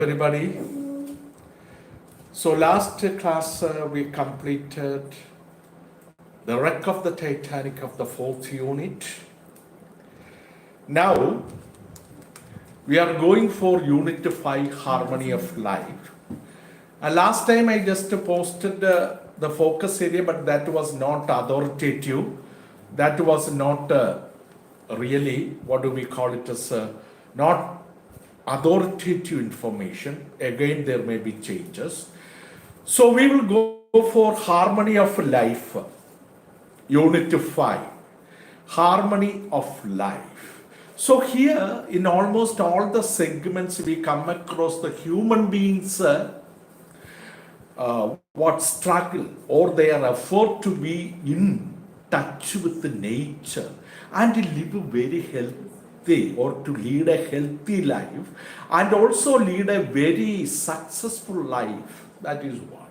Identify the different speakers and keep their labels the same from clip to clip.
Speaker 1: Everybody. So last class we completed the wreck of the Titanic of the fourth unit. Now we are going for unit 5, harmony of life. And last time I just posted the focus area, but that was not authoritative. That was not really, what do we call it, as not authoritative information. Again, there may be changes. So we will go for harmony of life, unit 5, harmony of life. So here in almost all the segments we come across the human beings what struggle or their effort to be in touch with the nature and live very healthy or to lead a healthy life and also lead a very successful life. That is what.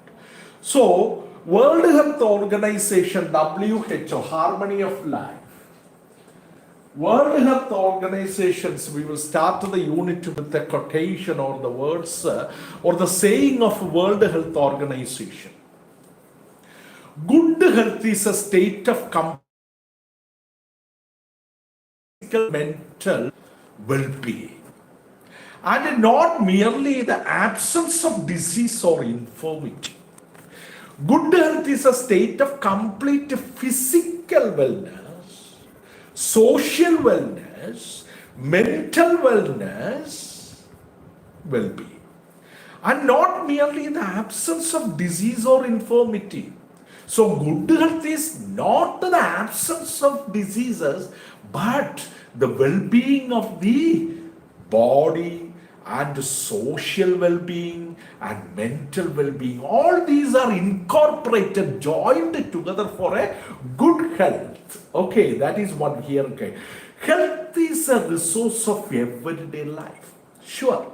Speaker 1: So World Health Organization, WHO, harmony of life. World Health Organizations, we will start the unit with a quotation or the words or the saying of World Health Organization. Good health is a state of mental well-being and not merely the absence of disease or infirmity. Good health is a state of complete physical wellness, social wellness, mental wellness, well-being, and not merely the absence of disease or infirmity. So good health is not the absence of diseases, but the well-being of the body and social well-being and mental well-being. All these are incorporated, joined together for a good health. Okay, that is one here. Okay, health is a resource of everyday life. Sure,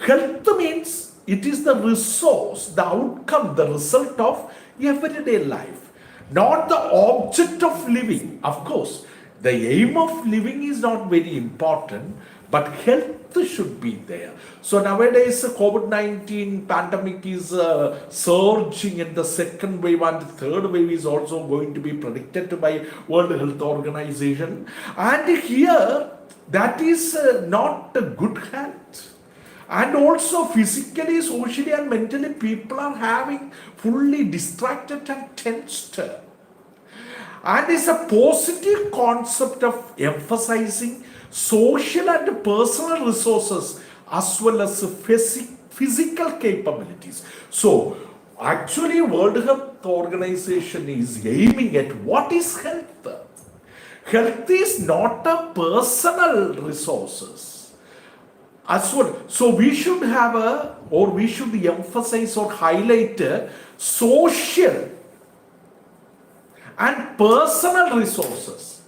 Speaker 1: health means it is the resource, the outcome, the result of everyday life, not the object of living. Of course, the aim of living is not very important, but health should be there. So nowadays, COVID-19 pandemic is surging in the second wave, and the third wave is also going to be predicted by World Health Organization. And here, that is not a good health. And also physically, socially, and mentally, people are having fully distracted and tensed. And it's a positive concept of emphasizing social and personal resources as well as physical capabilities. So actually World Health Organization is aiming at what is health. Health is not a personal resources as well. So we should have we should emphasize or highlight social and personal resources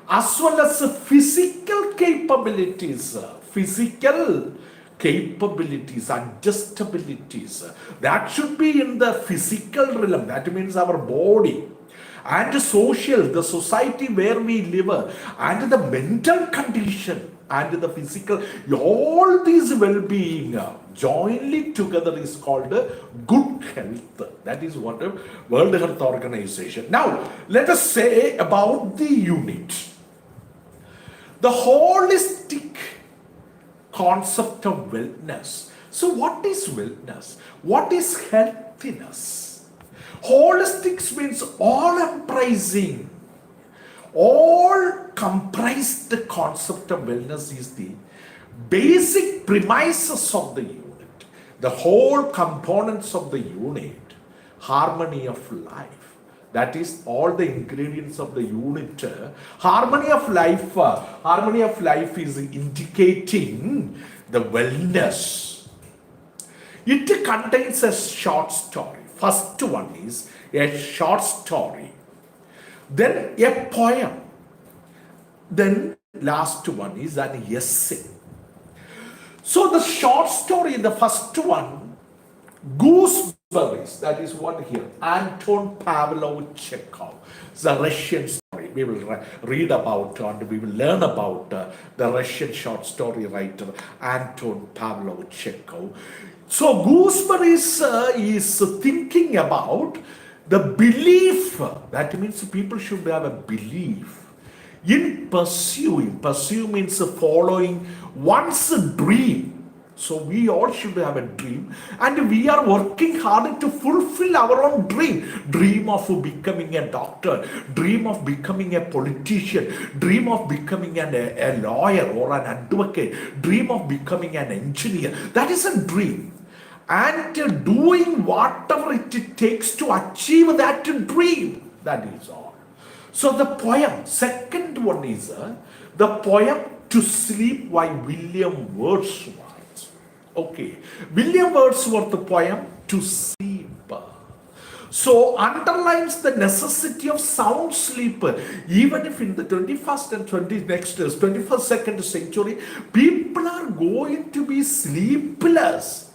Speaker 1: as well as physical capabilities, adjustabilities. That should be in the physical realm. That means our body. And social, the society where we live, and the mental condition, and the physical, all these well-being jointly together is called good health. That is what the World Health Organization. Now, let us say about the unit. The holistic concept of wellness. So what is wellness? What is healthiness? Holistic means all-embracing, all-comprised concept of wellness is the basic premises of the unit, the whole components of the unit, harmony of life. That is all the ingredients of the unit. Harmony of life is indicating the wellness. It contains a short story. First one is a short story, then a poem, then last one is an essay. So the short story, the first one, Gooseberries, that is one here, Anton Pavlovich Chekhov, the Russian story. we will read about and we will learn about the Russian short story writer Anton Pavlovich Chekhov. So Gooseberries is thinking about the belief. That means people should have a belief in pursuing. Pursue means following one's dream. So we all should have a dream, and we are working hard to fulfill our own dream. Dream of becoming a doctor, dream of becoming a politician, dream of becoming a lawyer or an advocate, dream of becoming an engineer. That is a dream. And doing whatever it takes to achieve that dream. That is all. So the poem, second one is the poem To Sleep by William Wordsworth. Okay, William Wordsworth poem To Sleep. So underlines the necessity of sound sleep. Even if in the 21st and 21st second century, people are going to be sleepless.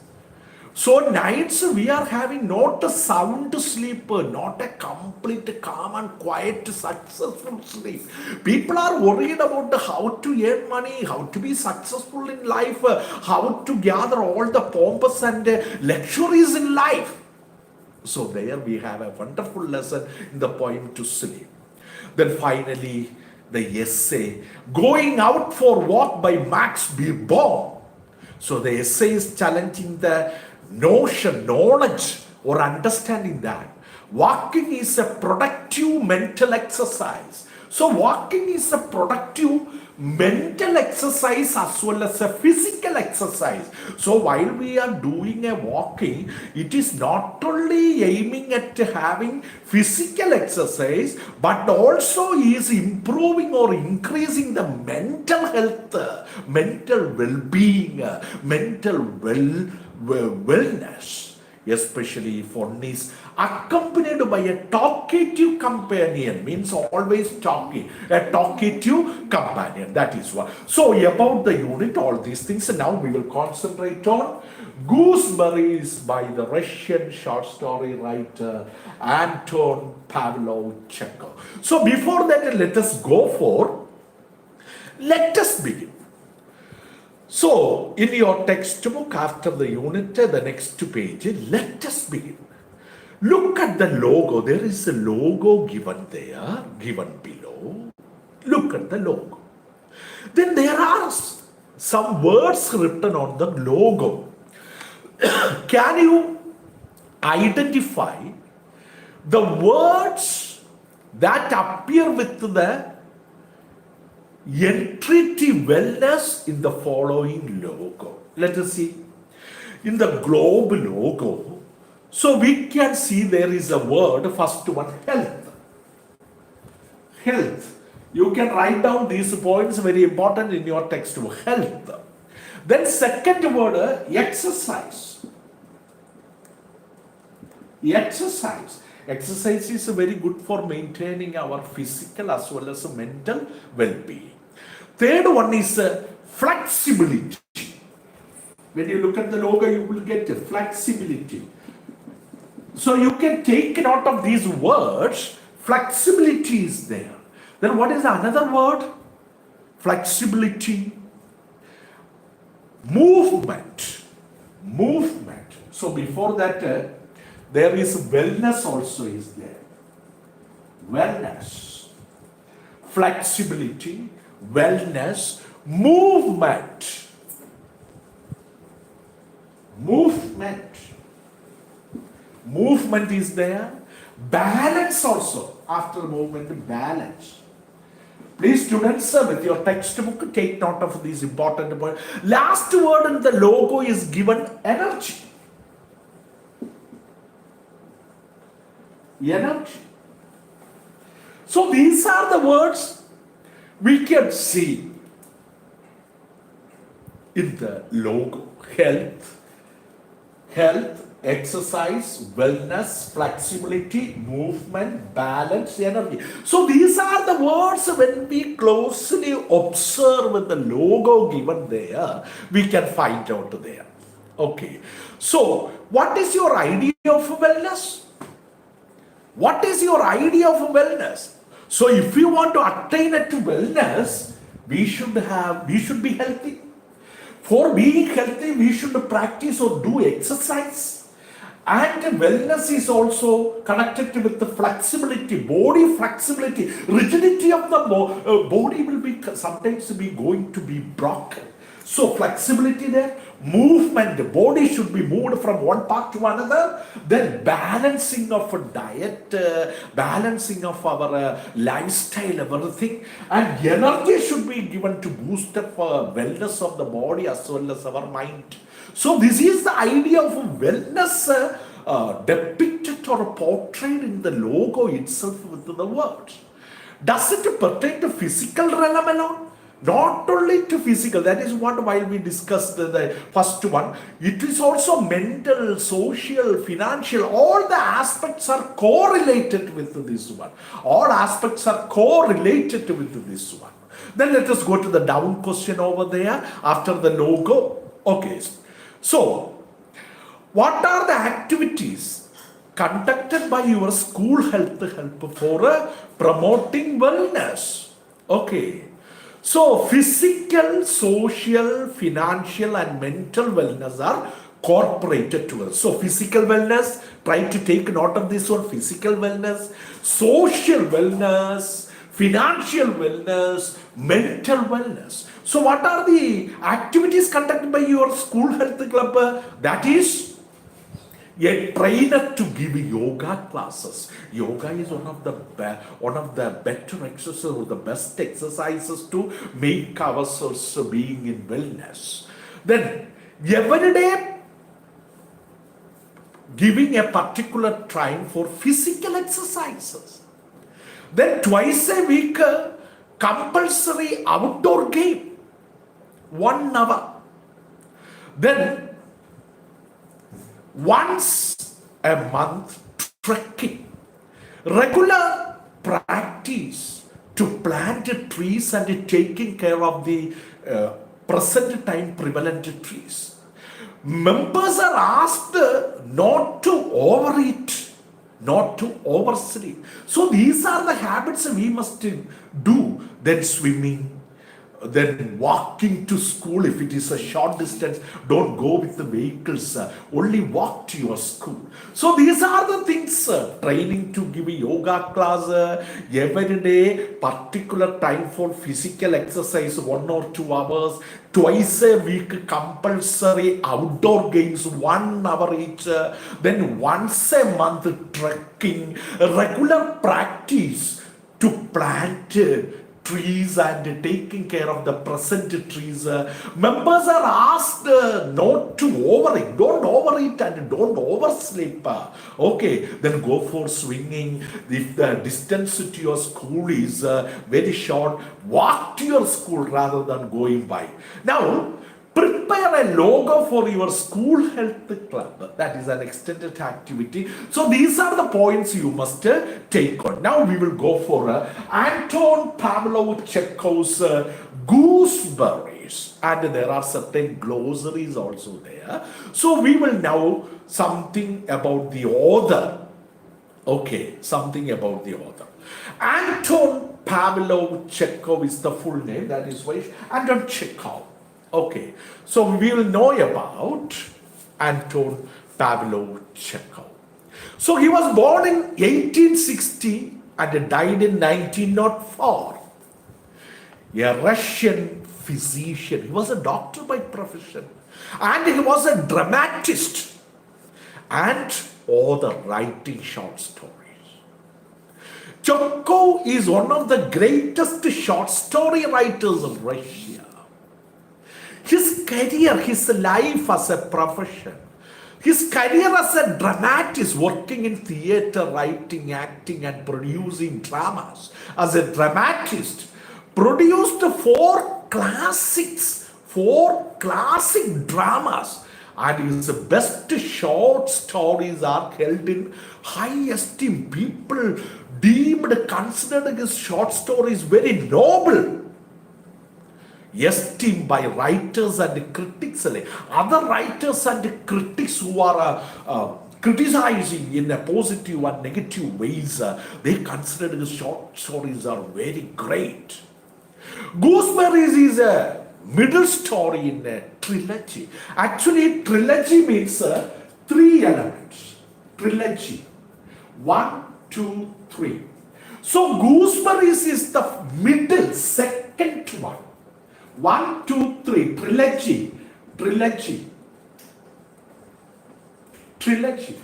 Speaker 1: So nights we are having not a sound sleep, not a complete calm and quiet successful sleep. People are worried about how to earn money, how to be successful in life, how to gather all the pompous and luxuries in life. So there we have a wonderful lesson in the poem To Sleep. Then finally the essay Going Out for Walk by Max Beerbohm. So the essay is challenging the notion, knowledge or understanding that walking is a productive mental exercise. So walking is a productive mental exercise as well as a physical exercise. So while we are doing a walking, it is not only aiming at having physical exercise, but also is improving or increasing the mental health, mental well-being, mental wellness, especially if one is accompanied by a talkative companion, means always talking, a talkative companion. That is what. So about the unit, all these things, and now we will concentrate on Gooseberries by the Russian short story writer Anton Pavlovich Chekhov. So before that, let us begin. So, in your textbook, after the unit, the next page, let us begin. Look at the logo. There is a logo given there, given below. Look at the logo. Then there are some words written on the logo. Can you identify the words that appear with the Untitled Wellness in the following logo? Let us see. In the globe logo, so we can see there is a word, first one, health. Health. You can write down these points, very important in your textbook. Health. Then second word, exercise. Exercise. Exercise is very good for maintaining our physical as well as mental well-being. Third one is flexibility. When you look at the logo, you will get flexibility. So you can take note of these words. Flexibility is there. Then what is another word? Flexibility. Movement. Movement. So before that, there is wellness also is there. Wellness. Flexibility. Wellness. Movement. Movement. Movement is there. Balance also. After movement, balance. Please, students, with your textbook, take note of these important points. Last word in the logo is given energy. Energy. So these are the words we can see in the logo. Health, exercise, wellness, flexibility, movement, balance, energy. So these are the words when we closely observe the logo given there, we can find out there. Okay. So what is your idea of wellness? What is your idea of wellness? So if we want to attain it to wellness, we should be healthy. For being healthy, we should practice or do exercise. And wellness is also connected with the flexibility, body flexibility, rigidity of the body will be sometimes be going to be broken. So flexibility there, movement, the body should be moved from one part to another. Then balancing of a diet, balancing of our lifestyle, everything. And energy should be given to boost up wellness of the body as well as our mind. So this is the idea of wellness depicted or portrayed in the logo itself with the words. Does it pertain to physical realm alone? Not only to physical, that is what while we discussed the first one, it is also mental, social, financial, all the aspects are correlated with this one. All aspects are correlated with this one. Then let us go to the down question over there after the logo. Okay, so what are the activities conducted by your school health help for promoting wellness? Okay. So physical, social, financial and mental wellness are incorporated to us. So physical wellness, try to take note of this one, physical wellness, social wellness, financial wellness, mental wellness. So what are the activities conducted by your school health club? That is a trainer to give yoga classes. Yoga is one of the better exercises or the best exercises to make ourselves being in wellness. Then every day giving a particular time for physical exercises. Then twice a week compulsory outdoor game, 1 hour. Then once a month trekking, regular practice to plant trees and taking care of the present time prevalent trees. Members are asked not to overeat, not to oversleep. So these are the habits we must do. Then swimming, then walking to school. If it is a short distance, don't go with the vehicles, only walk to your school. So these are the things, training to give a yoga class every day, particular time for physical exercise 1 or 2 hours, twice a week compulsory outdoor games 1 hour each, then once a month trekking, regular practice to plant trees and taking care of the present trees. Members are asked not to overeat. Don't overeat and don't oversleep. Okay, then go for swinging. If the distance to your school is very short, walk to your school rather than going by. Now, prepare a logo for your school health club. That is an extended activity. So these are the points you must take on. Now we will go for Anton Pavlov Chekhov's Gooseberries. And there are certain glossaries also there. So we will know something about the author. Okay, something about the author. Anton Pavlov Chekhov is the full name. That is why Anton Chekhov. Okay, so we will know about Anton Pavlov Chekhov. So he was born in 1860 and died in 1904. A Russian physician. He was a doctor by profession. And he was a dramatist and author writing short stories. Chekhov is one of the greatest short story writers of Russia. His career, his life as a profession, his career as a dramatist, working in theater, writing, acting and producing dramas. As a dramatist, produced 4 classic dramas, and his best short stories are held in high esteem. People considered his short stories very noble, esteemed by writers and critics. Other writers and critics who are criticizing in a positive and negative ways. They considered his short stories are very great. Gooseberries is a middle story in a trilogy. Actually, trilogy means three elements. Trilogy. 1, 2, 3. So Gooseberries is the middle, second one. 1, 2, 3. Trilogy. Trilogy. Trilogy.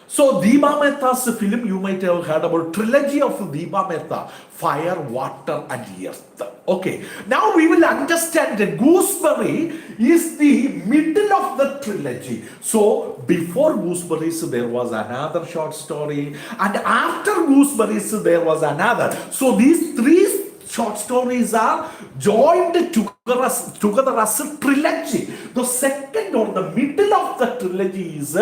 Speaker 1: So Deepa Mehta's film, you might have heard about trilogy of Deepa Mehta, fire, water and earth. Okay, now we will understand that Gooseberry is the middle of the trilogy. So before Gooseberries there was another short story, and after Gooseberries there was another. So these three short stories are joined together as a trilogy. The second or the middle of the trilogy is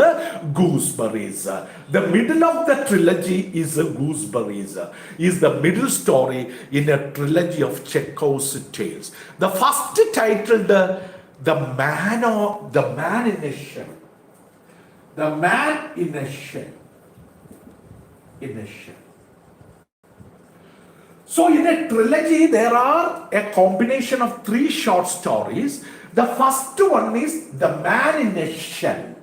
Speaker 1: Gooseberries. The middle of the trilogy is Gooseberries. Is the middle story in a trilogy of Chekhov's tales. The first titled The Man in a Shell. The Man in a Shell. In a shell. So in a trilogy, there are a combination of three short stories. The first one is The Man in a Shell.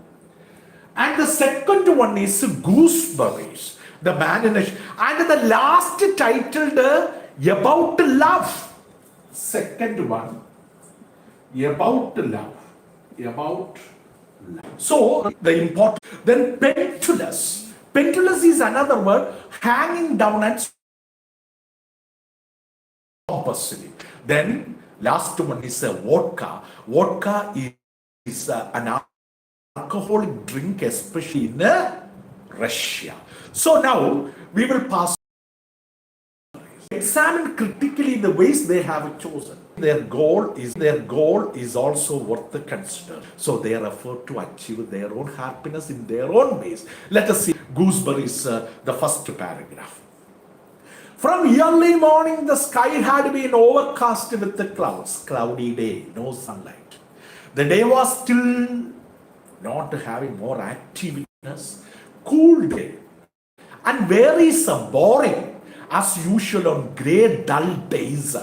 Speaker 1: And the second one is Gooseberries. The Man in a Shell. And the last titled About Love. Second one, About Love. About love. So the important, then pendulous. Pendulous is another word, hanging down and pompously. Then last one is vodka. Vodka is an alcoholic drink, especially in Russia. So now we will pass. Examine critically the ways they have chosen. Their goal is also worth the consider. So their effort to achieve their own happiness in their own ways. Let us see Gooseberries, the first paragraph. From early morning, the sky had been overcast with the clouds. Cloudy day, no sunlight. The day was still not having more activeness. Cool day. And very boring as usual on grey, dull days.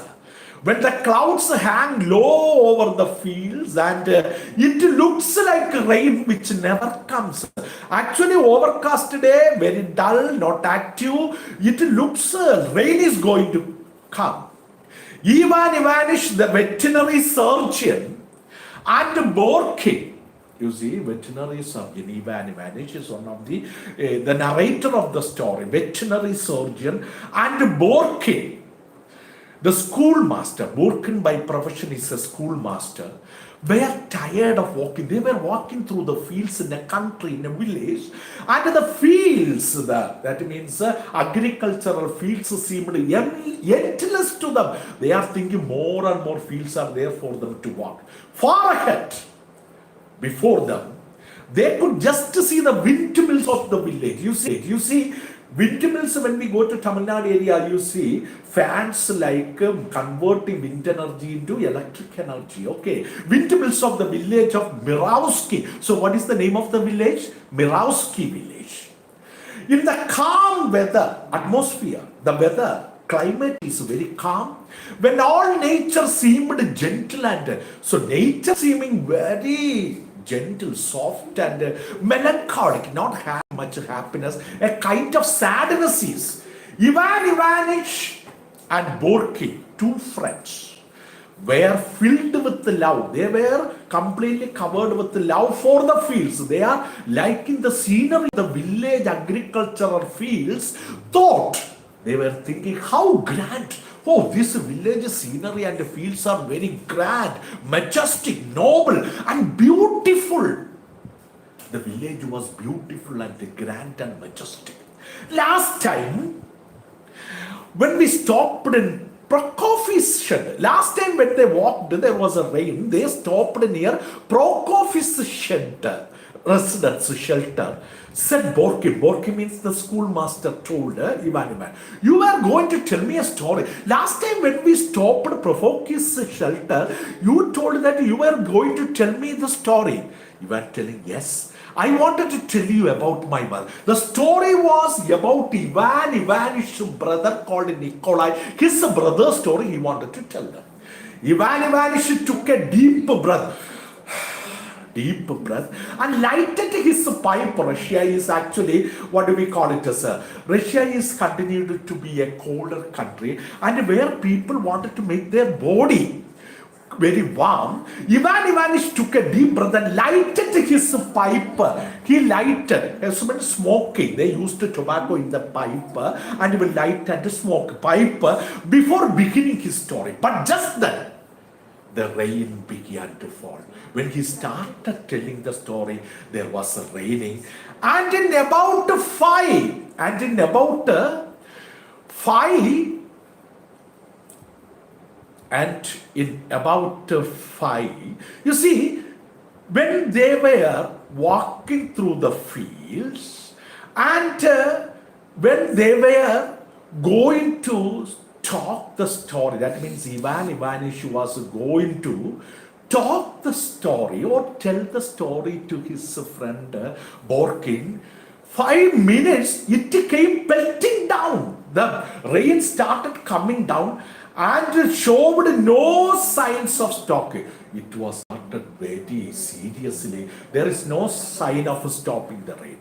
Speaker 1: When the clouds hang low over the fields and it looks like rain which never comes. Actually, overcast day, very dull, not active. It looks rain is going to come. Ivan Ivanich, the veterinary surgeon, and Borkin. You see, veterinary surgeon Ivan Ivanich is one of the narrator of the story. Veterinary surgeon and Borkin, the schoolmaster. Borkin by profession is a schoolmaster. Were tired of walking. They were walking through the fields in a country, in a village, and the fields, that means agricultural fields, seemed endless to them. They are thinking more and more fields are there for them to walk. Far ahead, before them, they could just see the windmills of the village. You see windmills. When we go to Tamil Nadu area, you see fans like converting wind energy into electric energy. Okay, windmills of the village of Mirawski. So what is the name of the village? Mirawski village. In the calm weather atmosphere, the weather climate is very calm, when all nature seemed gentle, and so nature seeming very gentle, soft and melancholic, not have much happiness, a kind of sadness is. Ivan Ivanich and Borky, two friends, were filled with love. They were completely covered with love for the fields. They are liking the scenery, the village agricultural fields. Thought, they were thinking, how grand. Oh, this village scenery and the fields are very grand, majestic, noble and beautiful. The village was beautiful and grand and majestic. Last time, when we stopped in Prokofie's shed, last time when they walked, there was a rain, they stopped near Prokofie's shed, residence shelter. Said Borky. Borky means the schoolmaster told Ivan, you are going to tell me a story. Last time when we stopped Prokofie's shelter, you told that you were going to tell me the story. Ivan telling, yes, I wanted to tell you about my mother. The story was about Ivan Ivanish's brother called Nikolai. His brother's story he wanted to tell them. Ivan Ivanish took a deep breath and lighted his pipe. Russia is actually, what do we call it as a, Russia is continued to be a colder country, and where people wanted to make their body very warm. Ivan Ivanish took a deep breath and lighted his pipe. He lighted, as well smoking. They used tobacco in the pipe and he will light and smoke pipe before beginning his story. But just then, the rain began to fall. When he started telling the story, there was a raining. And in about five, you see, when they were walking through the fields, and when they were going to talk the story, that means Ivan Ivanish was going to talk the story or tell the story to his friend Borkin. 5 minutes, it came pelting down. The rain started coming down and showed no signs of stopping. It was started very seriously. There is no sign of stopping the rain.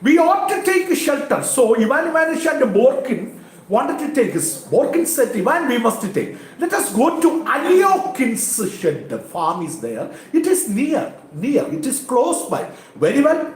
Speaker 1: We ought to take shelter. So Ivan Ivanish and Borkin wanted to take his. Borkin said, Ivan, we must take. Let us go to Aliokin's shed. The farm is there. It is near. It is close by. Very well.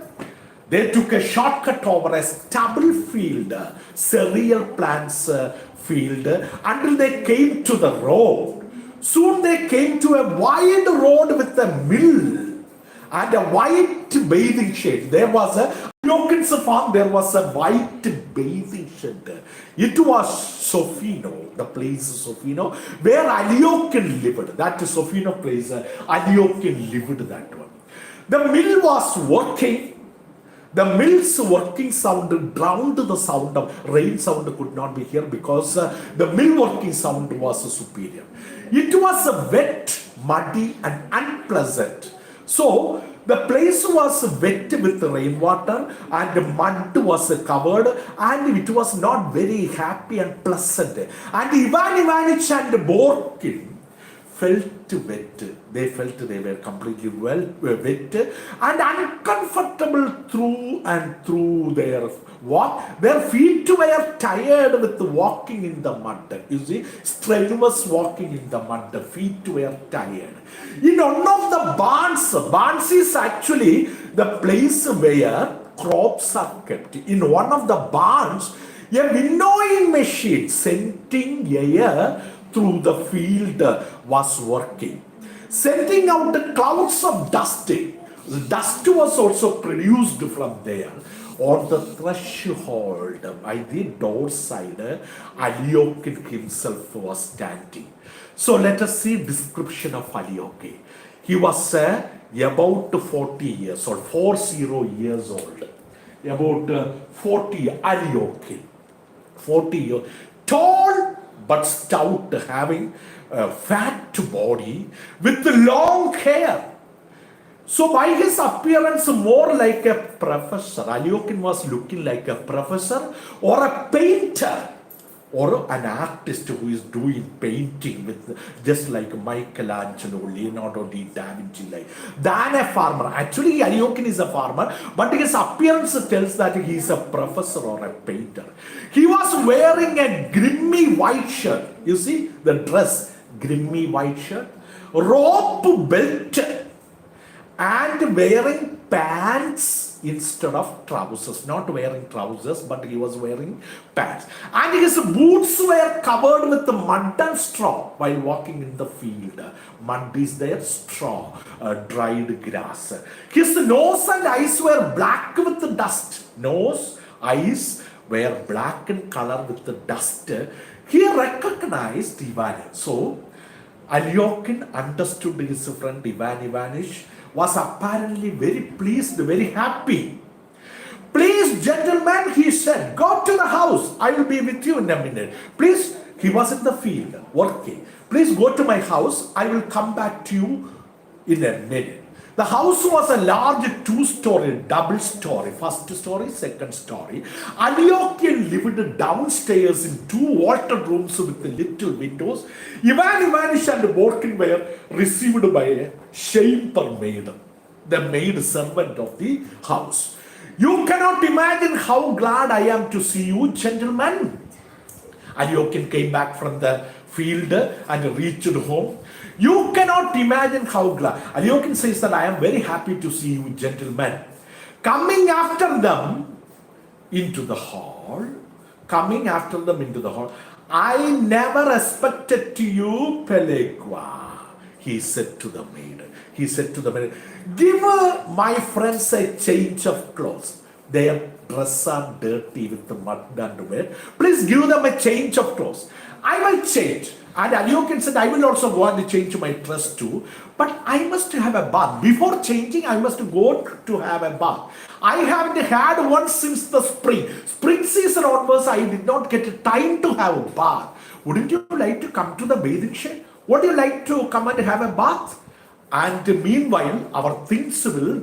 Speaker 1: They took a shortcut over a stubble field, cereal plants field, until they came to the road. Soon they came to a wide road with a mill and a white bathing shed. There was a Aliokin's farm, there was a white bathing shed. It was Sofino, the place Sofino, where Aliokin lived. That Sofino place, Aliokin lived that one. The mill was working. The mill's working sound drowned the sound of rain sound could not be heard because the mill working sound was superior. It was wet, muddy and unpleasant. So the place was wet with rainwater and the mud was covered and it was not very happy and pleasant. And Ivan Ivanich and Borkin felt wet. They felt they were completely wet and uncomfortable through their walk. Their feet were tired with walking in the mud. You see, strenuous walking in the mud. The feet were tired. In one of the barns is actually the place where crops are kept. In one of the barns, a winnowing machine sending air through the field was working, sending out the clouds of dust. The dust was also produced from there. On the threshold, by the door side, Aliokin himself was standing. So let us see description of Aliokin. He was about 40 years old, 40 years old. About 40, Aliokin. 40 years, tall but stout, having a fat body with long hair. So by his appearance, more like a professor. Aliokin was looking like a professor or a painter or an artist who is doing painting with just like Michelangelo, Leonardo da Vinci, than a farmer. Actually, Aliokin is a farmer, but his appearance tells that he is a professor or a painter. He was wearing a grimy white shirt. You see the dress, grimy white shirt, rope belt, and wearing pants instead of trousers. Not wearing trousers, but he was wearing pants. And his boots were covered with mud and straw while walking in the field. Mud is there, straw, dried grass. His nose and eyes were black with the dust. Nose, eyes were black in color with the dust. He recognized Ivan. So Aliokin understood his friend Ivan Ivanish was apparently very pleased, very happy. Please, gentlemen, he said, go to the house. I will be with you in a minute. Please, he was in the field working. Please go to my house. I will come back to you in a minute. The house was a large two-story, double story, first story, second story. Aliokian lived downstairs in two vaulted rooms with little windows. Ivan Ivanish and Borkin were received by a chamber maid, the maid servant of the house. You cannot imagine how glad I am to see you, gentlemen. Aliokin came back from the field and reached home. You cannot imagine how glad. Aliokin says that I am very happy to see you, gentlemen. Coming after them into the hall, I never expected to you, Pelegua, he said to the maid. Give my friends a change of clothes. Their dresses are dirty with the mud and wet. Please give them a change of clothes. I will change. And Aliokin said, I will also go and change my dress too. But I must have a bath. Before changing, I must go to have a bath. I haven't had one since the spring. Spring season onwards, I did not get time to have a bath. Wouldn't you like to come to the bathing shed? Would you like to come and have a bath? And meanwhile, our things will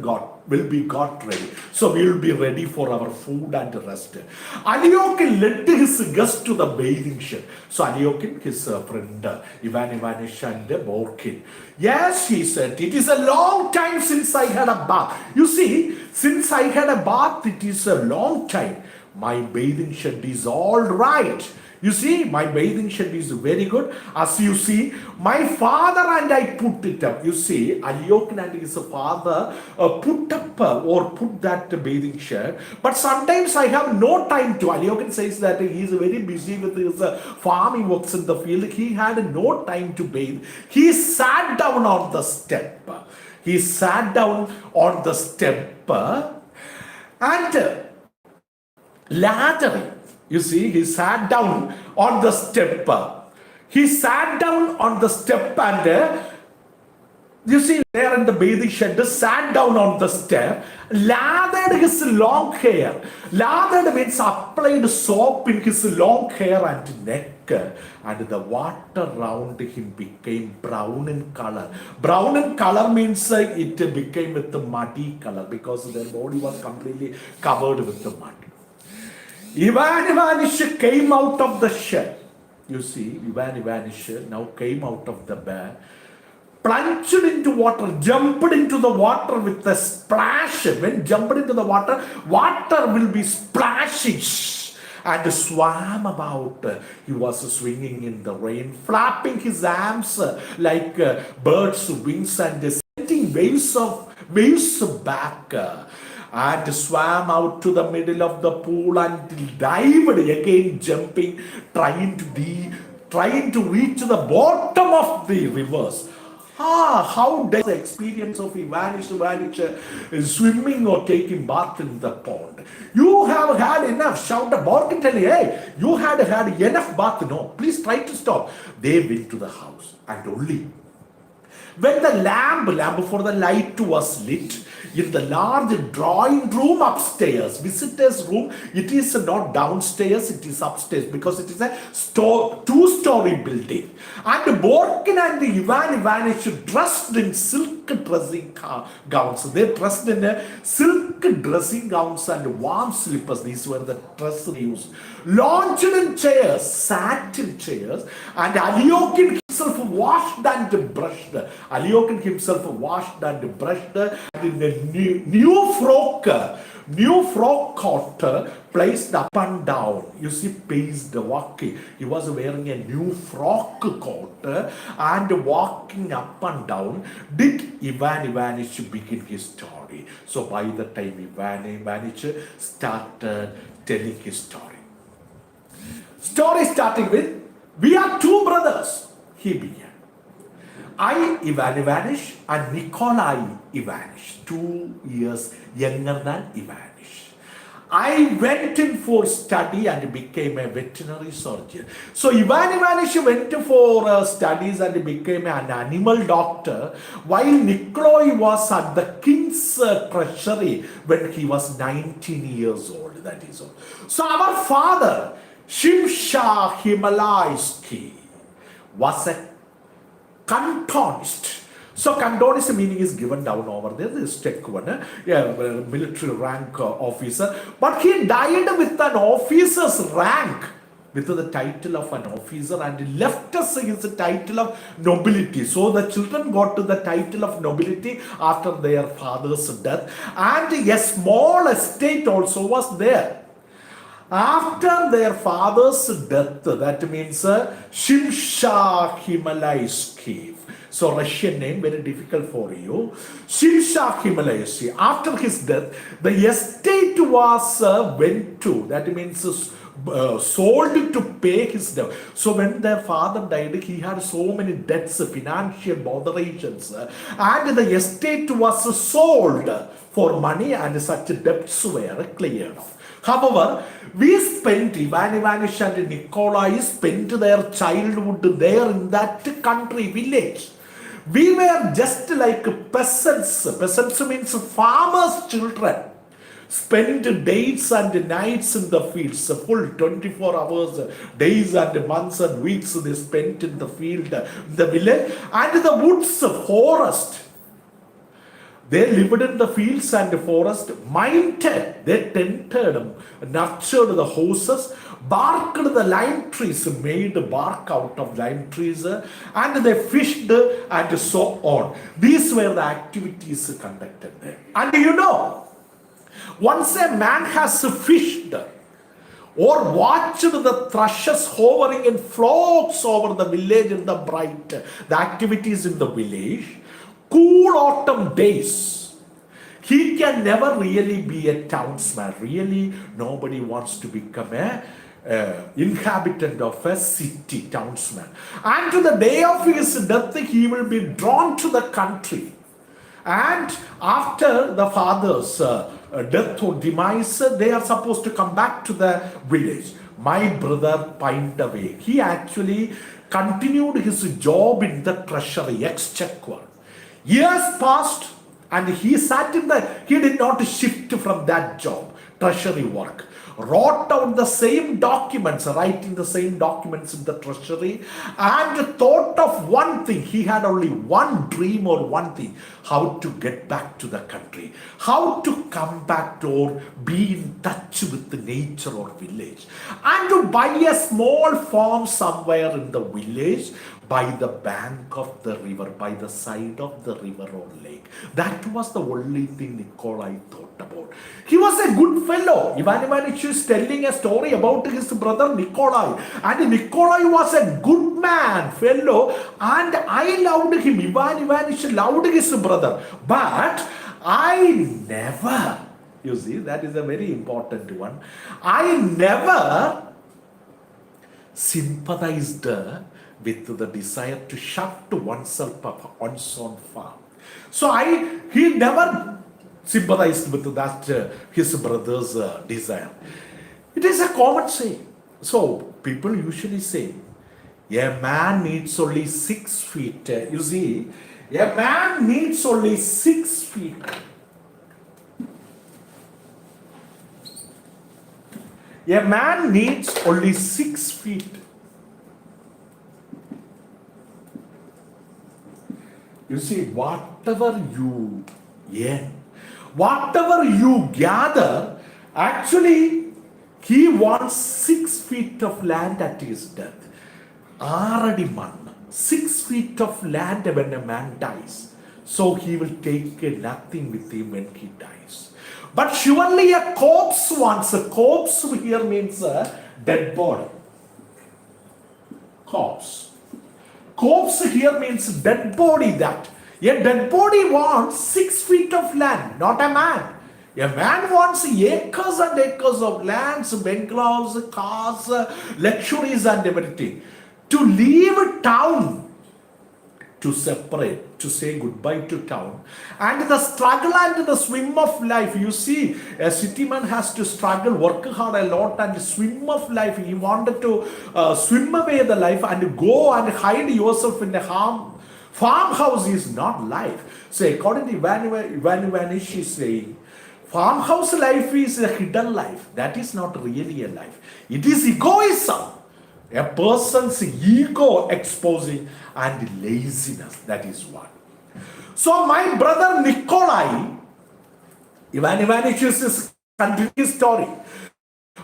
Speaker 1: be got ready. So we will be ready for our food and rest. Aliokin led his guest to the bathing shed. So Aliokin, his friend Ivan Ivanish and Borkin. Yes, he said, it is a long time since I had a bath. You see, since I had a bath, it is a long time. My bathing shed is all right. You see, my bathing shed is very good. As you see, my father and I put it up. You see, Aliokin and his father put that bathing shed. But sometimes I have no time to. Aliokin says that he is very busy with his farming works in the field. He had no time to bathe. He sat down on the step. And later, you see, he sat down on the step. And you see, there in the bathing shed, sat down on the step, lathered his long hair. Lathered means applied soap in his long hair and neck. And the water around him became brown in color. Brown in color means it became with the muddy color because their body was completely covered with the mud. Ivan Ivanish came out of the shed. You see, Ivan Ivanish now came out of the bed, plunged into water, jumped into the water with a splash. When jumped into the water, water will be splashing and swam about. He was swinging in the rain, flapping his arms like birds' wings and sending waves back. And swam out to the middle of the pool and dived again, jumping, trying to reach the bottom of the rivers. How does the experience of Ivanish swimming or taking bath in the pond? You have had enough. Shout about it. Hey, you had enough bath. No, please try to stop. They went to the house, and only when the lamp for the light was lit in the large drawing room upstairs, visitors' room, it is not downstairs, it is upstairs because it is a two-story building. And Borkin and Ivan Ivanish dressed in silk dressing gowns. They dressed in silk dressing gowns and warm slippers. These were the dresses they used. Launched in chairs, sat in chairs, and Aliokin himself washed and brushed. Aliokin himself washed and brushed, and in a new frock coat placed up and down. You see, paced walking. He was wearing a new frock coat and walking up and down. Did Ivan Ivanish begin his story? So by the time Ivan Ivanish started telling his story. Story starting with, we are two brothers, he began. I, Ivan Ivanish, and Nikolai Ivanish, 2 years younger than Ivanish. I went in for study and became a veterinary surgeon. So Ivan Ivanish went for studies and became an animal doctor, while Nikolai was at the king's treasury when he was 19 years old. That is all. So our father, Shimsha Himalaysky, was a cantonist. So condonis meaning is given down over there. This check one, yeah, military rank officer. But he died with an officer's rank, with the title of an officer, and left us his title of nobility. So the children got to the title of nobility after their father's death, and a small estate also was there. After their father's death, that means Shimsha Himalayas cave. So Russian name, very difficult for you. Shimsha Himalayas. After his death, the estate was went to, that means sold to pay his debt. So when their father died, he had so many debts, financial botherations, and the estate was sold for money, and such debts were cleared off. However, Ivan Ivanish and Nikolai spent their childhood there in that country, village. We were just like peasants. Peasants means farmers' children. Spent days and nights in the fields, full 24 hours, days and months and weeks they spent in the field, the village, and the woods, forest. They lived in the fields and the forest, minded, they tended, nurtured the horses, barked the lime trees, made bark out of lime trees, and they fished and so on. These were the activities conducted there. And you know, once a man has fished or watched the thrushes hovering in flocks over the village in the bright, the activities in the village, cool autumn days, he can never really be a townsman. Really, nobody wants to become a inhabitant of a city, townsman. And to the day of his death, he will be drawn to the country. And after the father's death or demise, they are supposed to come back to the village. My brother pined away. He actually continued his job in the treasury, exchequer. Years passed, and he did not shift from that job, treasury work. Wrote out the same documents, writing the same documents in the treasury, and thought of one thing. He had only one dream or one thing: how to get back to the country, how to come back to or be in touch with the nature or village, and to buy a small farm somewhere in the village, by the bank of the river, by the side of the river or lake. That was the only thing Nikolai thought about. He was a good fellow. Ivan Ivanich is telling a story about his brother Nikolai. And Nikolai was a good man, fellow. And I loved him. Ivan Ivanich loved his brother. But I never, you see, that is a very important one. I never sympathized with the desire to shut oneself up on his own farm. So he never sympathized with that his brother's desire. It is a common saying. So people usually say, a man needs only 6 feet. You see, a man needs only 6 feet. A man needs only 6 feet. You see, whatever you earn, whatever you gather, actually, he wants 6 feet of land at his death. 6 feet of land when a man dies. So he will take nothing with him when he dies. But surely a corpse wants, a corpse here means a dead body. Corpse. Corpse here means dead body. That a dead body wants 6 feet of land, not a man. A man wants acres and acres of lands, bungalows, cars, luxuries and everything. To leave town, to separate, to say goodbye to town, and the struggle and the swim of life. You see, a city man has to struggle, work hard a lot, and swim of life. He wanted to swim away the life and go and hide yourself in a farmhouse is not life. So according to Ivan Ivanish is saying, farmhouse life is a hidden life. That is not really a life. It is egoism. A person's ego exposing and laziness. That is what. So my brother Nikolai, Ivan Ivanich is continuous story.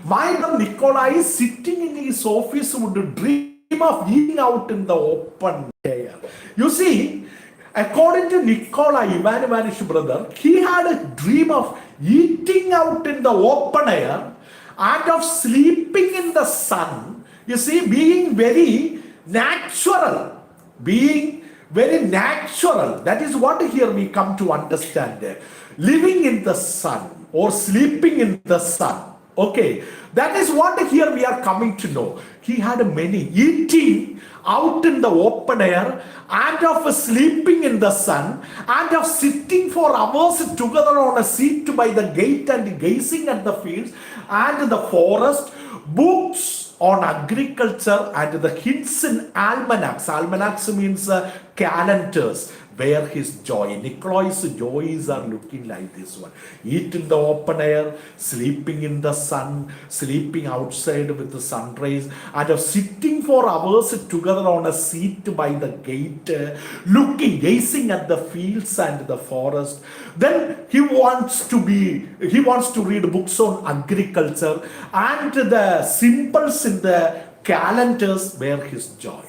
Speaker 1: My brother Nikolai sitting in his office would dream of eating out in the open air. You see, according to Nikolai, Ivan Ivanich brother, he had a dream of eating out in the open air and of sleeping in the sun. You see, being very natural. Being very natural. That is what here we come to understand. Living in the sun or sleeping in the sun. Okay, that is what here we are coming to know. He had many eating out in the open air and of sleeping in the sun and of sitting for hours together on a seat by the gate and gazing at the fields and the forest, books on agriculture and the hints in almanacs. Almanacs means calendars. Where his joy, Nikolai's joys are looking like this one. Eat in the open air, sleeping in the sun, sleeping outside with the sun rays, and of sitting for hours together on a seat by the gate, gazing at the fields and the forest. Then he wants to read books on agriculture and the symbols in the calendars were his joy.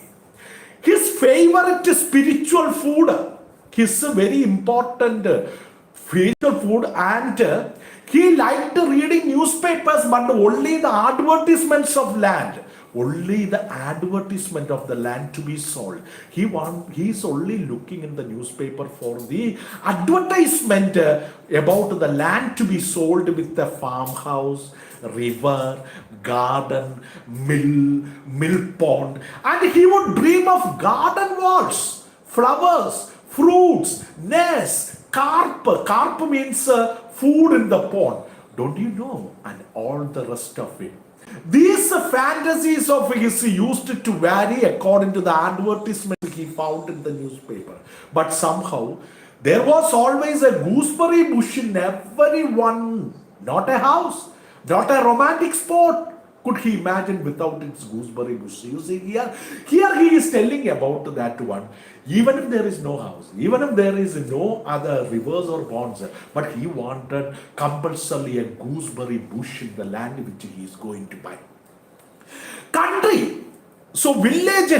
Speaker 1: His favorite spiritual food, his very important spiritual food, and he liked reading newspapers, but only the advertisements of land. Only the advertisement of the land to be sold. He is only looking in the newspaper for the advertisement about the land to be sold with the farmhouse, river, garden, mill pond, and he would dream of garden walls, flowers, fruits, nests, carp. Carp means food in the pond. Don't you know? And all the rest of it. These fantasies of his used to vary according to the advertisement he found in the newspaper. But somehow, there was always a gooseberry bush in every one. Not a house, not a romantic spot. Could he imagine without its gooseberry bush? You see, here he is telling about that one. Even if there is no house, even if there is no other rivers or ponds, but he wanted compulsorily a gooseberry bush in the land which he is going to buy. Country. So village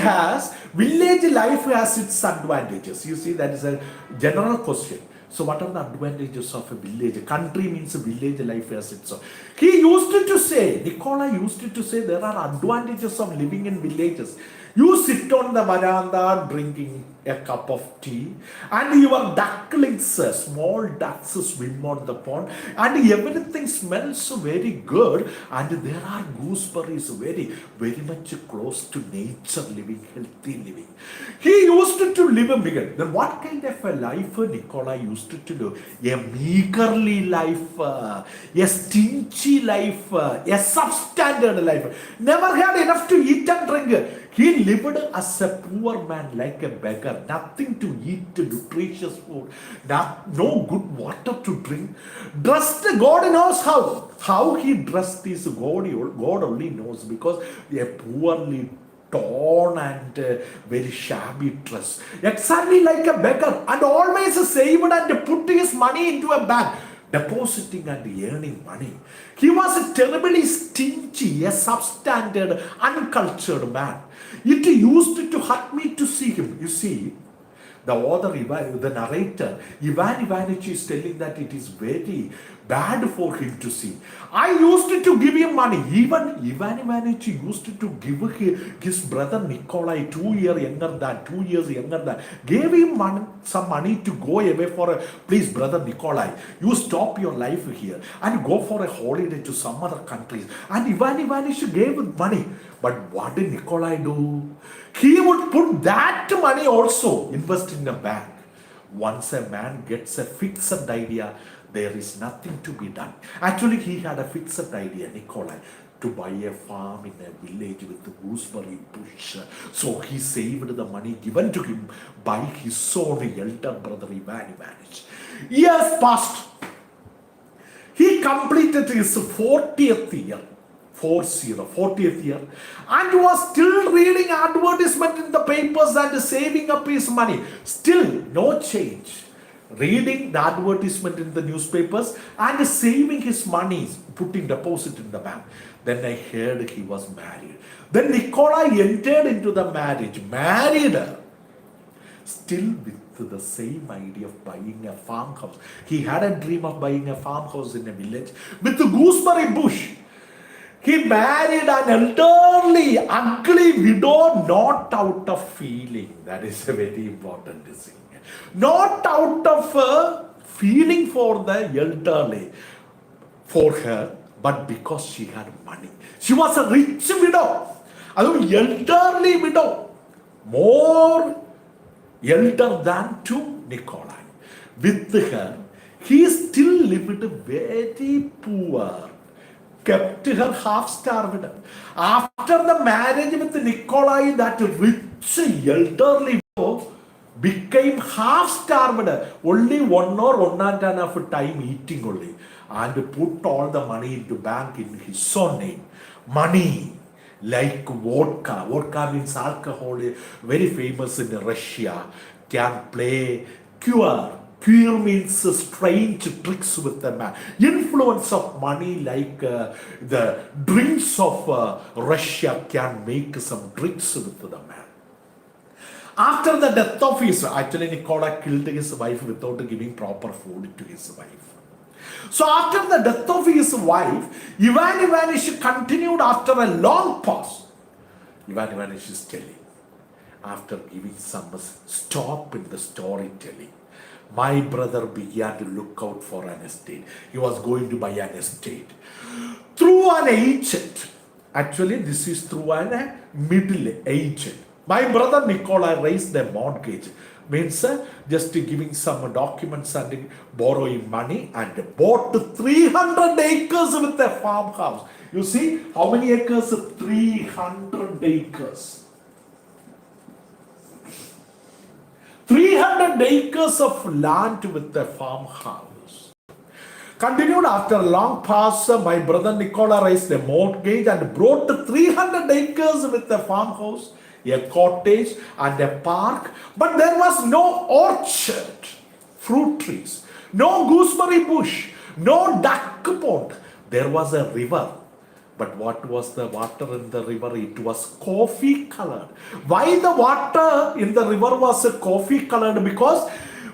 Speaker 1: life has its advantages. You see, that is a general question. So what are the advantages of a village? Country means a village life as its own. Nicola used to say there are advantages of living in villages. You sit on the veranda drinking a cup of tea and your ducklings, small ducks swim on the pond and everything smells very good and there are gooseberries very, very much close to nature living, healthy living. He used to live a meager. Then what kind of a life Nicola used to do? A meagerly life, a stingy life, a substandard life. Never had enough to eat and drink. He lived as a poor man, like a beggar. Nothing to eat, nutritious food, no good water to drink. Dressed, God knows how. How he dressed this, God only knows, because a poorly torn and very shabby dress. Exactly like a beggar, and always saved and put his money into a bag, depositing and earning money. He was a terribly stingy, a substandard, uncultured man. It used to hurt me to see him. You see, the author, the narrator, Ivan Ivanich is telling that it is very bad for him to see. I used to give him money. Even Ivan Ivanich used to give his brother Nikolai, 2 years younger than, gave him some money to go away for please brother Nikolai, you stop your life here and go for a holiday to some other countries. And Ivan Ivanich gave money. But what did Nikolai do? He would put that money also, invest in a bank. Once a man gets a fixed idea, there is nothing to be done. Actually, he had a fixed idea, Nikolai, to buy a farm in a village with the gooseberry bush. So he saved the money given to him by his own elder brother Ivan Ivanich. Years passed. He completed his 40th year. 40th year, and was still reading advertisement in the papers and saving up his money. Still no change. reading the advertisement in the newspapers and saving his money, putting deposit in the bank. Then I heard he was married. Then Nikolai entered into the marriage, married her, still with the same idea of buying a farmhouse. He had a dream of buying a farmhouse in a village with a gooseberry bush. He married an elderly, ugly widow, not out of feeling. That is a very important thing. Not out of a feeling for the elderly, for her, but because she had money. She was a rich widow. Elderly widow. More elder than to Nikolai. With her, he still lived very poor. Kept her half starved. After the marriage with Nikolai, that rich elderly widow became half starved. Only 1.5 time eating only. And put all the money into bank in his own name. Money. Like vodka. Vodka means alcohol, very famous in Russia. Can play cure. Cure means strange tricks with the man. Influence of money, like the drinks of Russia can make some tricks with the man. After the death of actually Nicola killed his wife without giving proper food to his wife. So after the death of his wife, Ivan Ivanich continued after a long pause. Ivan Ivanich is telling, after giving some stop in the storytelling, my brother began to look out for an estate. He was going to buy an estate. Through an agent. Actually, this is through a middle agent. My brother Nicola raised a mortgage. Means just giving some documents and borrowing money, and bought 300 acres with a farmhouse. You see, how many acres? 300 acres. 300 acres of land with a farmhouse. Continued after a long pause, my brother Nicola raised a mortgage and brought 300 acres with a farmhouse, a cottage and a park, but there was no orchard, fruit trees, no gooseberry bush, no duck pond. There was a river. But what was the water in the river? It was coffee colored. Why the water in the river was coffee colored? Because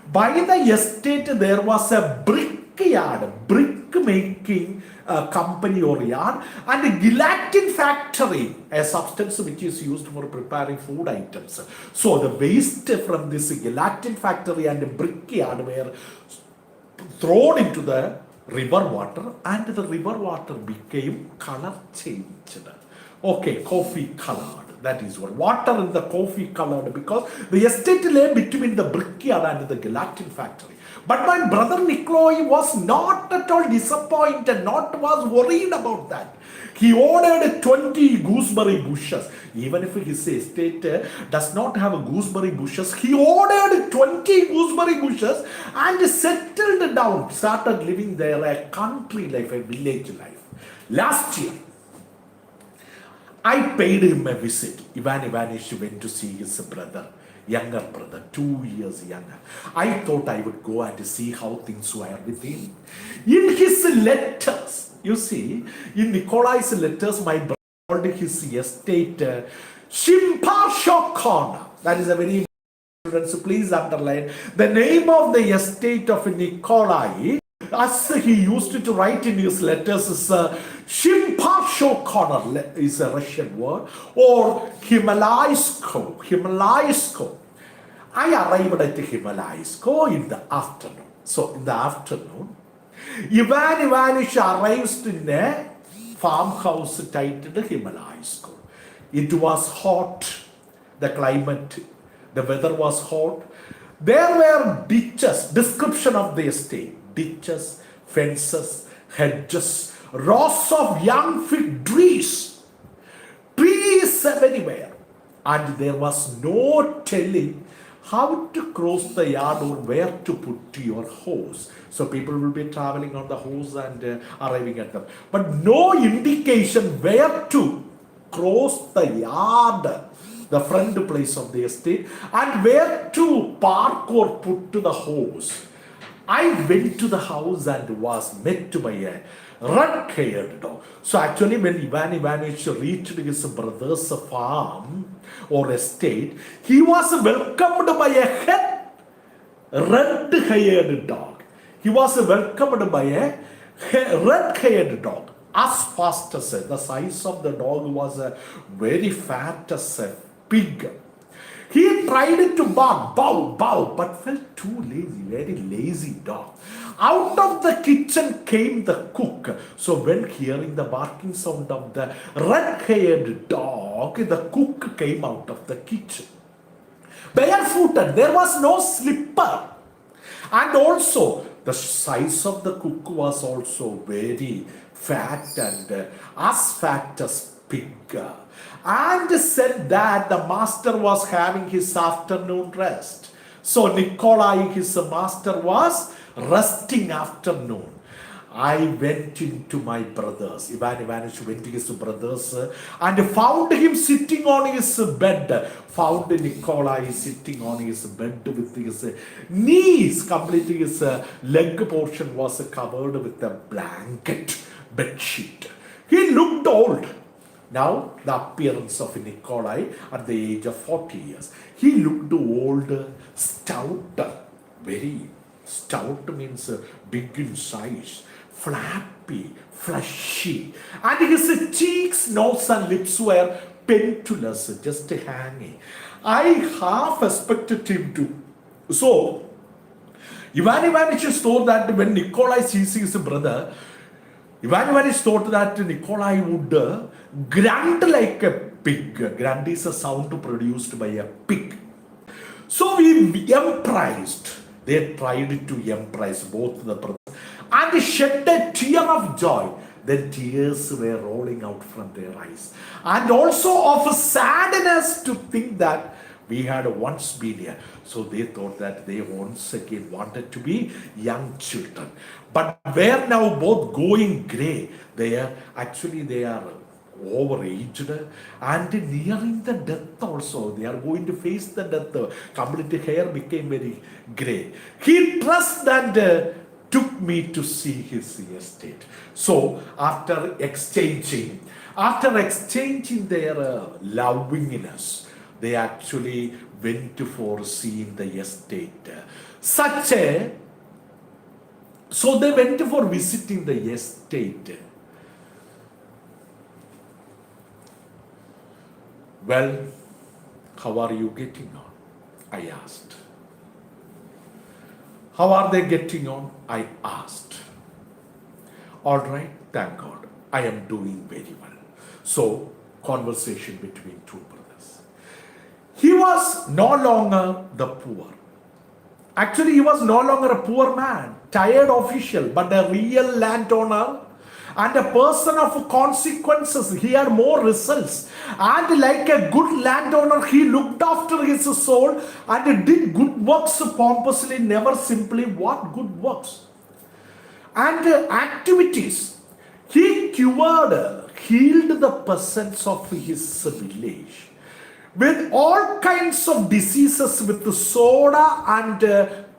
Speaker 1: by the estate there was a brickyard, brick making company or yard, and a gelatin factory, a substance which is used for preparing food items. So the waste from this gelatin factory and brickyard were thrown into the river water, and the river water became color changed. Okay, coffee colored. That is what. Water in the coffee colored, because the estate lay between the brickyard and the gelatin factory. But my brother Nikolai was not at all disappointed, not was worried about that. He ordered 20 gooseberry bushes. Even if his estate does not have gooseberry bushes, he ordered 20 gooseberry bushes and settled down, started living there, a country life, a village life. Last year, I paid him a visit. Ivan Ivanich went to see his brother, younger brother, 2 years younger. I thought I would go and see how things were with him. In his letters, you see, in Nikolai's letters, my brother called his estate Shimpashokona. That is a very important, so please underline. The name of the estate of Nikolai, as he used to write in his letters, is Shimpashokona, is a Russian word, or Himalaysko. Himalaysko. I arrived at Himalaysko in the afternoon. So in the afternoon, Ivan Ivanich arrives in a farmhouse titled Himalaysko. It was hot, the climate, the weather was hot. There were ditches, description of the estate, ditches, fences, hedges, rows of young fig trees, trees everywhere. And there was no telling how to cross the yard or where to put your horse. So people will be traveling on the horse and arriving at them. But no indication where to cross the yard, the front place of the estate, and where to park or put to the horse. I went to the house and was met by a red-haired dog. So actually, when Ivan Ivanich reached his brother's farm or estate, he was welcomed by a red-haired dog. He was welcomed by a red-haired dog. As fast as the size of the dog was very fat as a pig. He tried to bark, bow, bow, but felt too lazy, very lazy dog. Out of the kitchen came the cook. So when hearing the barking sound of the red-haired dog, the cook came out of the kitchen. Barefooted, there was no slipper. And also, the size of the cook was also very fat and as fat as pig. And said that the master was having his afternoon rest. So Nikolai, his master, was resting afternoon. I went into my brothers. Ivan Ivanich went to his brothers and found him sitting on his bed. Found Nikolai sitting on his bed with his knees, completely his leg portion was covered with a blanket, bed sheet. He looked old. Now, the appearance of Nikolai at the age of 40 years. He looked old, stout, very stout means big in size, flappy, fleshy, and his cheeks, nose, and lips were pendulous, just hanging. I half expected him to. So, Ivan Ivanich thought that when Nikolai sees his brother, Ivan Ivanich thought that Nikolai would grunt like a pig. Grunt is a sound produced by a pig. So we emprised. They tried to emprise both the brothers and shed a tear of joy. Then tears were rolling out from their eyes. And also of sadness to think that we had once been here. So they thought that they once again wanted to be young children. But were now both going grey. They are overaged and nearing the death also. They are going to face the death. Complete hair became very grey. He trusted and took me to see his estate. So after exchanging their lovingness, they actually went for seeing the estate. So they went for visiting the estate. Well, how are you getting on? I asked. How are they getting on? I asked. All right, thank God. I am doing very well. So, conversation between two brothers. He was no longer the poor. Actually, he was no longer a poor man, tired official, but a real landowner and a person of consequences. He had more results. And like a good landowner, he looked after his soul and did good works pompously, never simply. What good works? And activities. He healed the peasants of his village with all kinds of diseases with soda and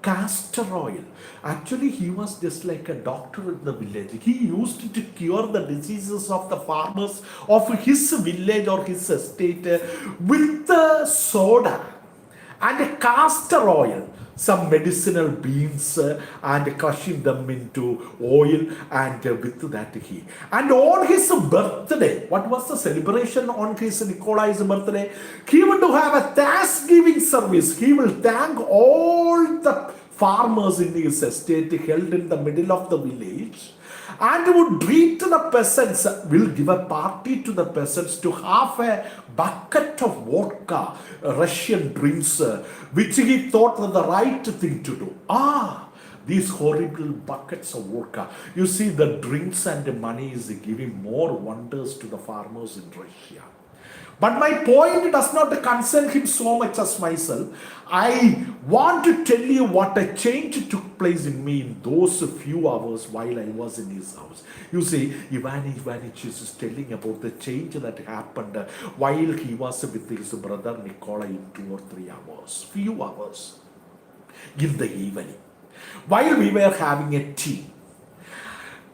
Speaker 1: castor oil. Actually, he was just like a doctor in the village. He used to cure the diseases of the farmers of his village or his estate with soda and castor oil, some medicinal beans and crushing them into oil, and with that he. And on his birthday, what was the celebration on his Nikolai's birthday? He would have a Thanksgiving service. He will thank all the farmers in his estate held in the middle of the village and would treat the peasants, will give a party to the peasants to have a bucket of vodka, Russian drinks, which he thought was the right thing to do. These horrible buckets of vodka. You see, the drinks and the money is giving more wonders to the farmers in Russia. But my point does not concern him so much as myself. I want to tell you what a change took place in me in those few hours while I was in his house. You see, Ivan Ivanich is telling about the change that happened while he was with his brother Nikolai in 2 or 3 hours. Few hours in the evening. While we were having a tea,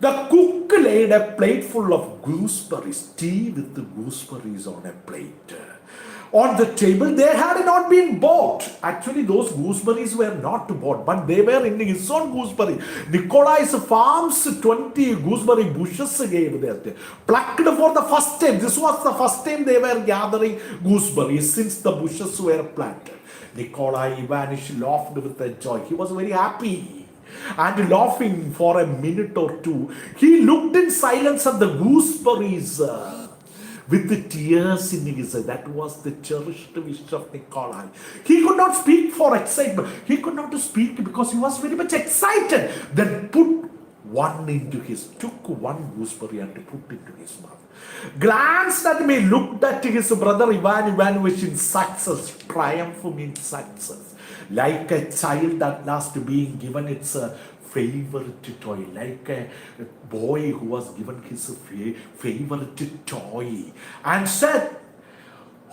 Speaker 1: the cook laid a plate full of gooseberries, tea with the gooseberries on a plate. On the table, they had not been bought. Actually, those gooseberries were not bought, but they were in his own gooseberry. Nikolai's farms 20 gooseberry bushes gave that. Plucked for the first time. This was the first time they were gathering gooseberries since the bushes were planted. Nikolai Ivanich laughed with a joy. He was very happy. And laughing for a minute or two, he looked in silence at the gooseberries with the tears in his eyes. That was the cherished wish of Nikolai. He could not speak for excitement. He could not speak because he was very much excited. Then took one gooseberry and put into his mouth. Glanced at me, looked at his brother Ivan Ivanovich in success. Triumph means success. Like a child at last being given its favorite toy, like a boy who was given his favorite toy, and said,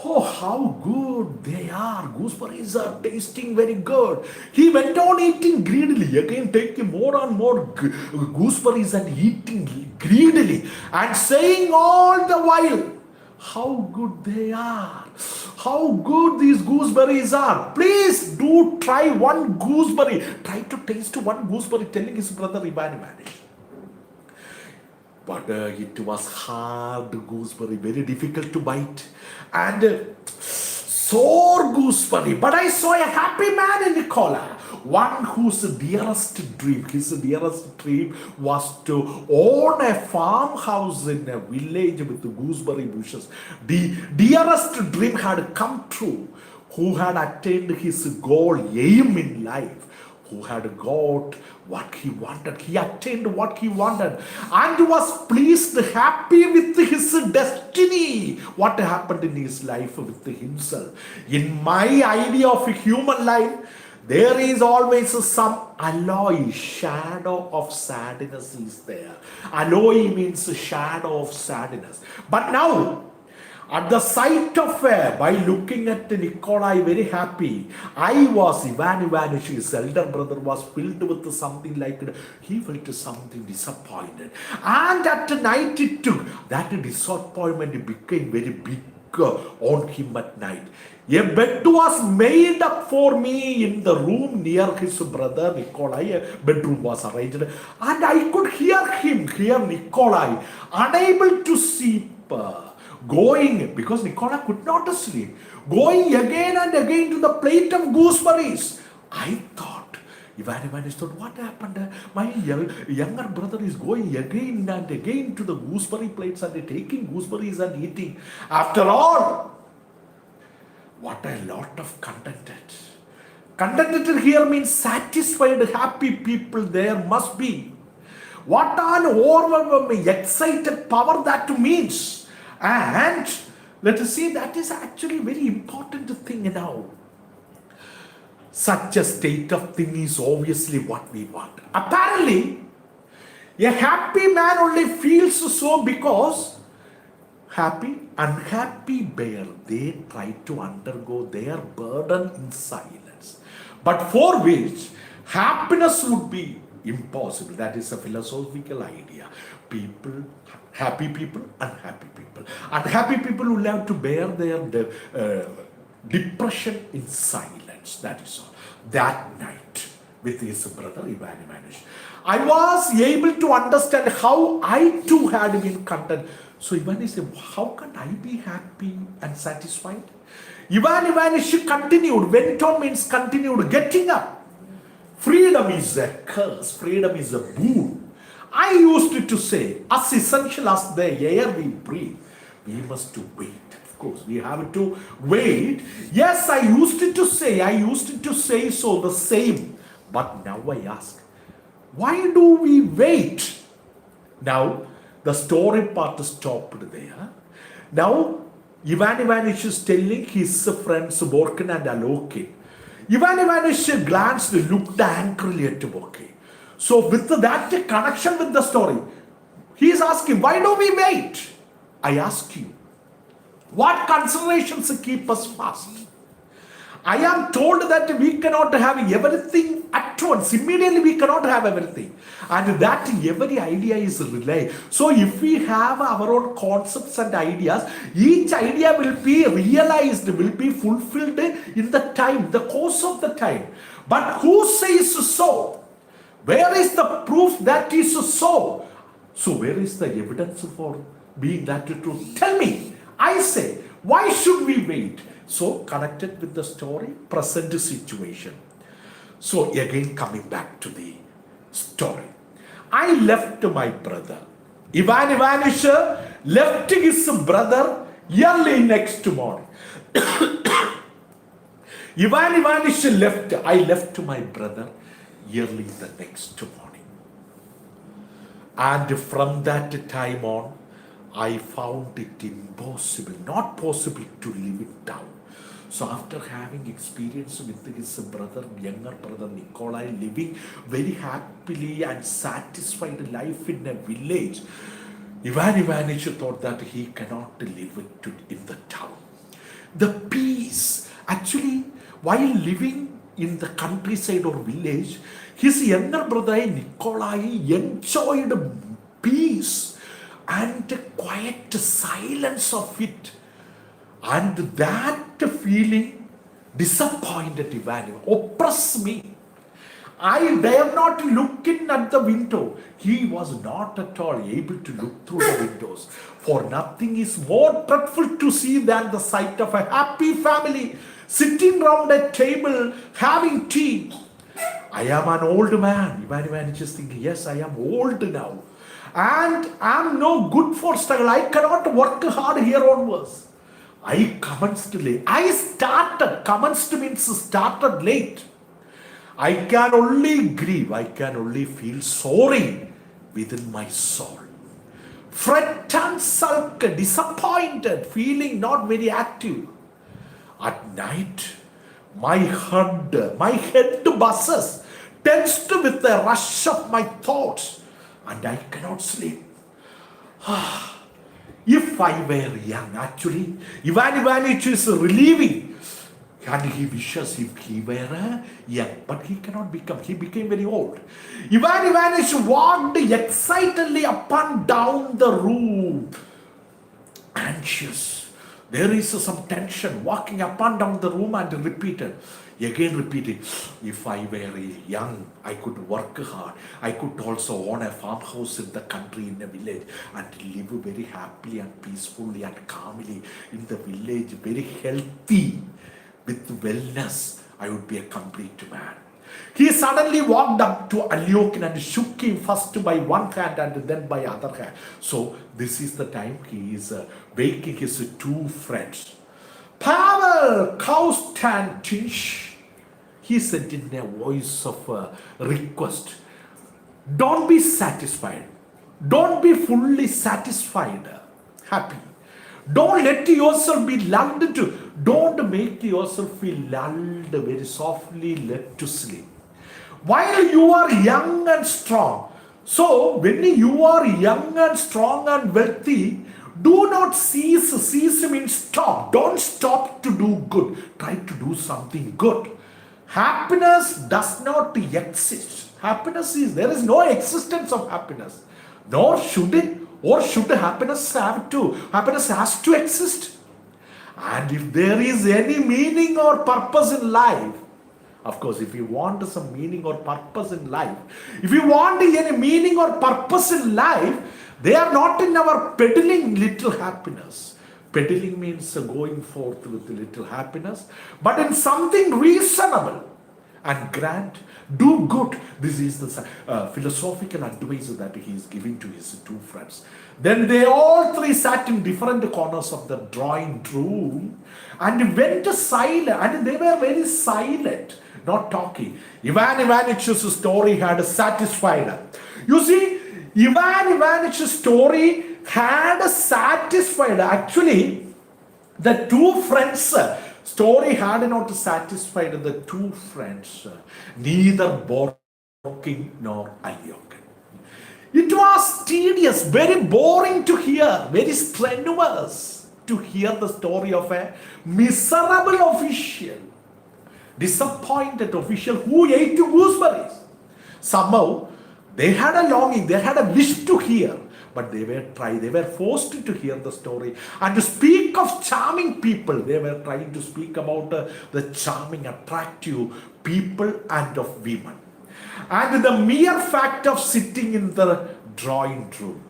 Speaker 1: "Oh, how good they are! Gooseberries are tasting very good." He went on eating greedily, again taking more and more gooseberries and eating greedily, and saying all the while, "How good they are! How good these gooseberries are! Please do try one gooseberry. Try to taste one gooseberry," telling his brother Ivan Ivanich. But it was hard gooseberry, very difficult to bite, and sour gooseberry. But I saw a happy man in Nicola, one whose dearest dream was to own a farmhouse in a village with gooseberry bushes. The dearest dream had come true, who had attained his goal, aim in life, who had got what he wanted. He attained what he wanted and was pleased, happy with his destiny. What happened in his life with himself? In my idea of a human life, there is always some alloy, shadow of sadness is there. Alloy means shadow of sadness. But now, at the sight of by looking at Nikolai very happy, Ivan Ivanich, his elder brother, was filled with something like, he felt something disappointed. And at night it took, that disappointment became very big on him at night. A bed was made up for me in the room near his brother Nikolai. A bedroom was arranged, and I could hear Nikolai, unable to sleep, going, because Nikolai could not sleep, going again and again to the plate of gooseberries. I thought, Ivan Ivanich thought, what happened? My younger brother is going again and again to the gooseberry plates and taking gooseberries and eating. After all, what a lot of contented. Contented here means satisfied, happy people there must be. What an overwhelming, excited power that means. And let us see, that is actually very important thing now. Such a state of thing is obviously what we want. Apparently, a happy man only feels so because unhappy bear, they try to undergo their burden in silence. But for which happiness would be impossible. That is a philosophical idea. Happy people, unhappy people. Unhappy people will have to bear their depression in silence. That is all. That night, with his brother Ivan Ivanich, I was able to understand how I too had been content. So Ivan said, how can I be happy and satisfied? Ivan Ivanich continued. Went on means continued, getting up. Freedom is a curse. Freedom is a boon. I used to say, as essential as the air we breathe, we must wait. Of course, we have to wait. Yes, I used to say so the same. But now I ask, why do we wait? Now, the story part stopped there. Now, Ivan Ivanich is telling his friends Borkin and Alokin. Ivan Ivanich glanced, looked angrily at Borkin. So with that connection with the story, he is asking, why do we wait? I ask you, what considerations keep us fast? I am told that we cannot have everything at once. Immediately we cannot have everything. And that every idea is relay. So if we have our own concepts and ideas, each idea will be realized, will be fulfilled in the time, the course of the time. But who says so? Where is the proof that is so? So where is the evidence for being that truth? Tell me. I say, why should we wait? So connected with the story, present situation. So again coming back to the story. I left my brother. Ivan Ivanich left his brother early next morning. Ivan Ivanich left. I left my brother early the next morning. And from that time on, I found it impossible, not possible to live it down. So after having experience with his brother, younger brother Nikolai, living very happily and satisfied life in a village, Ivan Ivanich thought that he cannot live it in the town. The peace, actually, while living in the countryside or village, his younger brother Nikolai enjoyed peace and the quiet silence of it. And that feeling disappointed Ivan, oppressed me. I dare not look in at the window. He was not at all able to look through the windows. For nothing is more dreadful to see than the sight of a happy family sitting round a table having tea. I am an old man. Ivan Ivanich is thinking, yes, I am old now. And I am no good for struggle. I cannot work hard here onwards. I commenced late. Commenced means started late. I can only grieve. I can only feel sorry within my soul. Fret and sulk, disappointed, feeling not very active. At night, my head buzzes, tensed with the rush of my thoughts, and I cannot sleep. If I were young, actually, Ivan Ivanich is relieving. And he wishes if he were young, but he cannot become. He became very old. Ivan Ivanich walked excitedly up and down the room, anxious. There is some tension, walking up and down the room and repeating. If I were young, I could work hard. I could also own a farmhouse in the country, in a village, and live very happily and peacefully and calmly in the village, very healthy, with wellness. I would be a complete man. He suddenly walked up to Alyokin and shook him first by one hand and then by other hand. So this is the time he is waking his two friends. Pavel Konstantinovich, he said in a voice of request, don't be satisfied. Don't be fully satisfied, happy. Don't let yourself be lulled to, don't make yourself feel lulled, very softly led to sleep. While you are young and strong. So when you are young and strong and wealthy, do not cease. Cease means stop. Don't stop to do good. Try to do something good. Happiness does not exist. There is no existence of happiness. Nor should it. Or should happiness have to? Happiness has to exist. And if there is any meaning or purpose in life, of course, if you want some meaning or purpose in life, if you want any meaning or purpose in life, they are not in our peddling little happiness. Peddling means going forth with little happiness, but in something reasonable and grand. Do good. This is the philosophical advice that he is giving to his two friends. Then they all three sat in different corners of the drawing room and went silent. And they were very silent, not talking. Ivan Ivanich's story had satisfied. You see, Ivan Ivanich's story had satisfied. Actually, the two friends' story had not satisfied the two friends, neither Borkin nor Alyokin. It was tedious, very boring to hear, very strenuous to hear the story of a miserable official disappointed official who ate gooseberries. Somehow, they had a longing, they had a wish to hear, but they were forced to hear the story. And to speak of charming people, they were trying to speak about the charming, attractive people and of women. And the mere fact of sitting in the drawing room,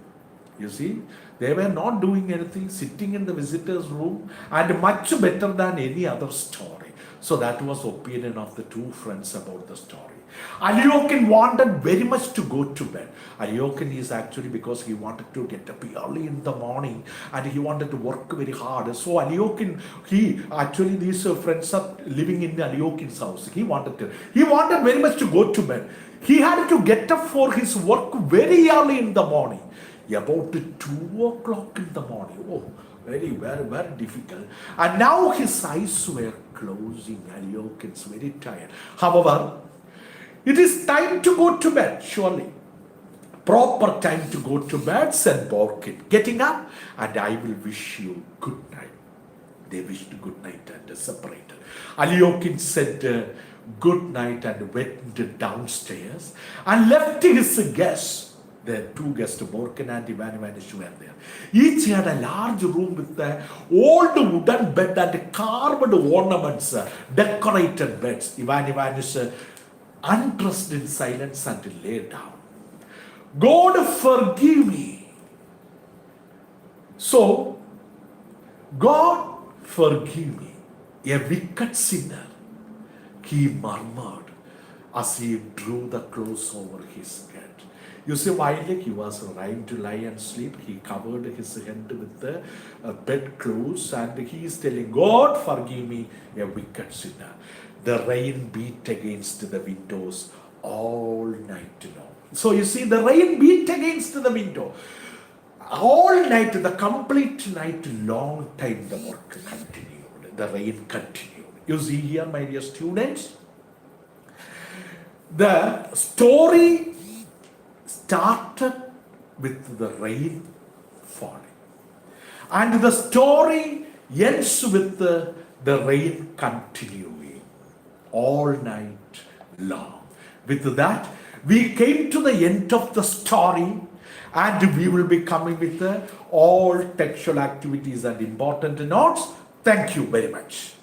Speaker 1: you see, they were not doing anything, sitting in the visitor's room, and much better than any other story. So that was opinion of the two friends about the story. Aliokin wanted very much to go to bed. Aliokin is actually because he wanted to get up early in the morning and he wanted to work very hard. So Aliokin, these friends are living in Aliokin's house. He wanted very much to go to bed. He had to get up for his work very early in the morning. About 2 o'clock in the morning. Oh, very, very, very difficult. And now his eyes were closing. Aliokin's very tired. However, it is time to go to bed, surely. Proper time to go to bed, said Borkin, getting up, and I will wish you good night. They wished good night and separated. Aliokin said good night and went downstairs and left his guests. The two guests, Borkin and Ivan Ivanish, were there. Each had a large room with old wooden bed and carved ornaments, decorated beds. Ivan Ivanish undressed in silence and lay down. God forgive me. So, God forgive me, a wicked sinner, he murmured as he drew the clothes over his head. You see, while he was trying to lie and sleep, he covered his head with the bed clothes and he is telling, God forgive me, a wicked sinner. The rain beat against the windows all night long. So you see, the rain beat against the window. All night, the complete night, long time, the work continued. The rain continued. You see here, my dear students, the story started with the rain falling. And the story ends with the rain continuing all night long. With that, we came to the end of the story, and we will be coming with all textual activities and important notes. Thank you very much.